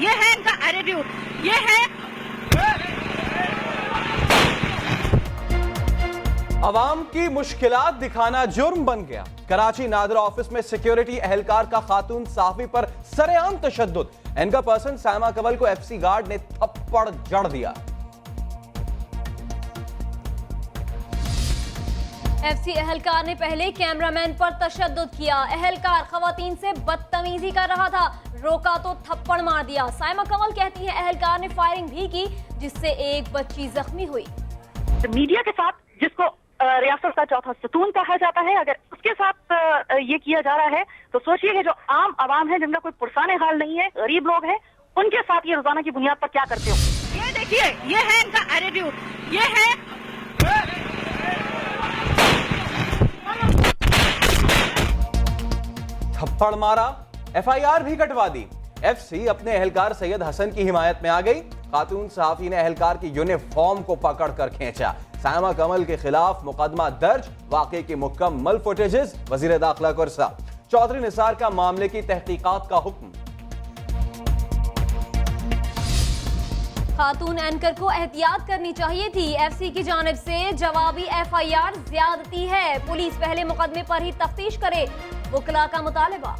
ये है इनका एटीट्यूड, ये है। अवाम की मुश्किलात दिखाना जुर्म बन गया। कराची नादरा ऑफिस में सिक्योरिटी एहलकार का खातून सहाफी पर सरेआम तशद्दुद। इनका पर्सन सायमा कंवल को एफसी गार्ड ने थप्पड़ जड़ दिया। एफसी एहलकार ने पहले कैमरामैन पर तशद्दुद किया। एहलकार खवातीन से बदतमीजी कर रहा था, रोका तो थप्पड़ मार दिया। सायमा कंवल कहती है एहलकार ने फायरिंग भी की, जिससे एक बच्ची जख्मी हुई। मीडिया के साथ, जिसको रियासत का चौथा सतून कहा जाता है, अगर उसके साथ ये किया जा रहा है तो सोचिए कि जो आम आवाम है, जिनका कोई पुरसाने हाल नहीं है, गरीब लोग हैं, उनके साथ ये रोजाना की बुनियाद पर क्या करते हो। ये देखिए, ये है इनका एटीट्यूड, ये है। थप्पड़ मारा, एफआईआर भी कटवा दी। एफसी अपने एहलकार सैयद हसन की हिमायत में आ गई। खातून सहाफी ने एहलकार की यूनिफॉर्म को पकड़कर खींचा। सायमा कंवल के खिलाफ मुकदमा दर्ज, वाकई की मुकम्मल फुटेजेस। वजीर दाखिला को इरसाल। चौधरी निसार का मामले की तहकीकात का हुक्म। खातून एंकर को एहतियात करनी चाहिए थी। एफसी की जानिब से जवाबी एफआईआर ज्यादती है। पुलिस पहले मुकदमे पर ही तफ्तीश करे, वकला का मुतालबा।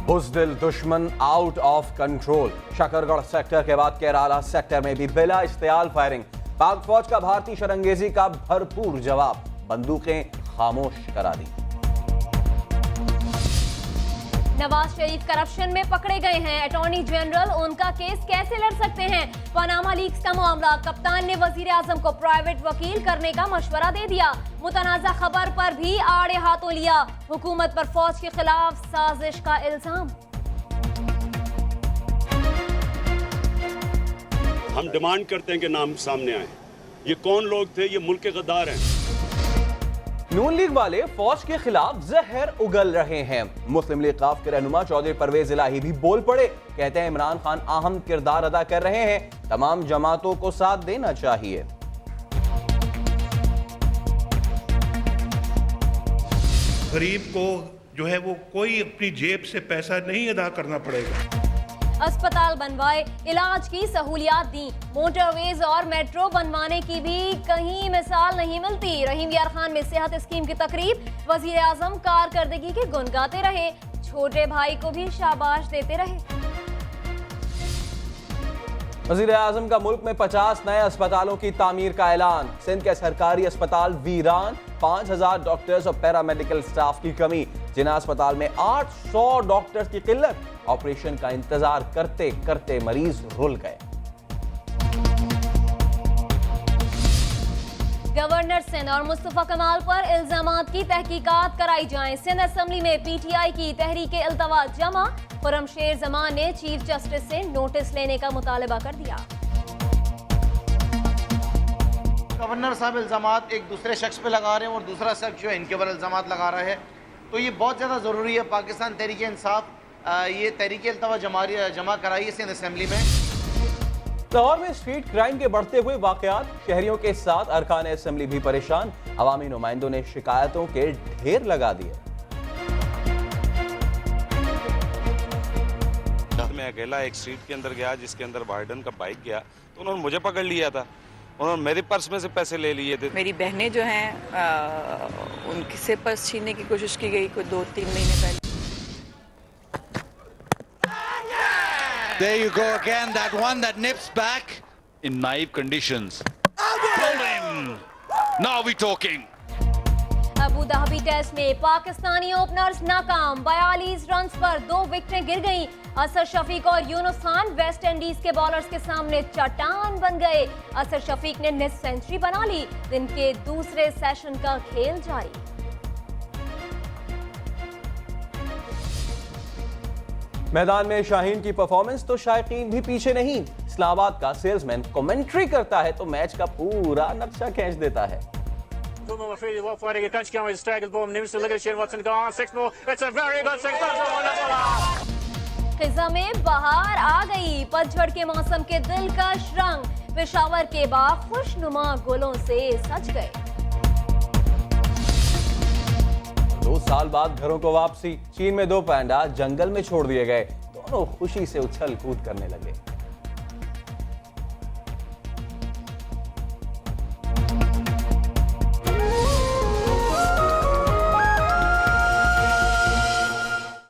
बुज़दिल दुश्मन out of control. Shakargarh sector के बाद केराला सेक्टर में भी बिला इश्तियाल फायरिंग। पाक फौज का भारतीय शरंगेजी का भरपूर जवाब, बंदूकें खामोश करा दी। नवाज शरीफ करप्शन में पकड़े गए हैं। अटॉर्नी जनरल उनका केस कैसे लड़ सकते हैं। पनामा लीक्स का मामला, कप्तान ने वजीर आजम को प्राइवेट वकील करने का मशवरा दे दिया। मुतनाज़ा खबर पर भी आड़े हाथों लिया। हुकूमत पर फौज के खिलाफ साजिश का इल्जाम। हम डिमांड करते हैं कि नाम सामने आए। ये कौन लोग थे? ये मुल्क के गद्दार हैं। नून लीग वाले फौज के खिलाफ जहर उगल रहे हैं। मुस्लिम लीग काफ के रहनुमा चौधरी परवेज इलाही भी बोल पड़े। कहते हैं इमरान खान अहम किरदार अदा कर रहे हैं, तमाम जमातों को साथ देना चाहिए। गरीब को जो है वो कोई अपनी जेब से पैसा नहीं अदा करना पड़ेगा। अस्पताल बनवाए, इलाज की सहूलियात दी। मोटरवेज और मेट्रो बनवाने की भी कहीं मिसाल नहीं मिलती। रहीम यार खान में सेहत स्कीम की तकरीब, वजीर आजम कारकर्दगी के गुण गाते रहे, छोटे भाई को भी शाबाश देते रहे। वजीर आजम का मुल्क में 50 नए अस्पतालों की तामीर का ऐलान। सिंध के सरकारी अस्पताल वीरान, 5000 डॉक्टर्स और पैरामेडिकल स्टाफ की कमी। जिना अस्पताल में 800 डॉक्टर्स की किल्लत। ऑपरेशन का इंतजार करते करते मरीज रुल गए। गवर्नर सिंध और मुस्तफा कमाल पर इल्जामात की तहकीकात कराई जाए। सिंध असेंबली में पीटीआई की तहरीक इल्तवा जमा। खुर्रमशेर जमान ने चीफ जस्टिस से नोटिस लेने का मुतालबा कर दिया। गवर्नर साहब इल्जामात एक दूसरे शख्स पे लगा रहे हैं और दूसरा शख्स जो है इनके ऊपर इल्जामात लगा रहा है, तो ये बहुत ज़्यादा ज़रूरी है। पाकिस्तान तहरीक इंसाफ ये तहरीक इल्तवा जमा कराई है सिंध असेंबली में। लाहौर में स्ट्रीट क्राइम के बढ़ते हुए वाकयात, शहरियों के साथ अरकान असेंबली भी परेशान। अवामी नुमाइंदों ने शिकायतों के ढेर लगा दिए। मैं अकेला एक स्ट्रीट के अंदर गया जिसके अंदर बाइडन का बाइक गया, तो उन्होंने मुझे पकड़ लिया था। उन्होंने मेरे पर्स में से पैसे ले लिए थे। मेरी बहनें जो हैं उनके से पर्स छीनने की कोशिश की गई कोई 2-3 महीने पहले। There you go again, that one that nips back in naive conditions. Pull him. Now we talking. Abu Dhabi test में पाकिस्तानी ओपनर्स नाकाम। 42 रन्स पर 2 विकेटें गिर गईं। असर शफीक और यूनुस खान वेस्ट इंडीज के बॉलर्स के सामने चट्टान बन गए। असर शफीक ने निस्फ सेंचुरी बना ली। दिन के दूसरे सेशन का खेल जारी। मैदान में शाहीन की परफॉर्मेंस तो शायकीन भी पीछे नहीं। इस्लामाबाद का सेल्समैन कमेंट्री करता है तो मैच का पूरा नक्शा खींच देता है। खिज़ा में बहार आ गई। पतझड़ के मौसम के दिलकश रंग पेशावर के बाग खुशनुमा गुलों से सज गए। साल बाद घरों को वापसी। चीन में 2 पैंडा जंगल में छोड़ दिए गए, दोनों खुशी से उछल कूद करने लगे।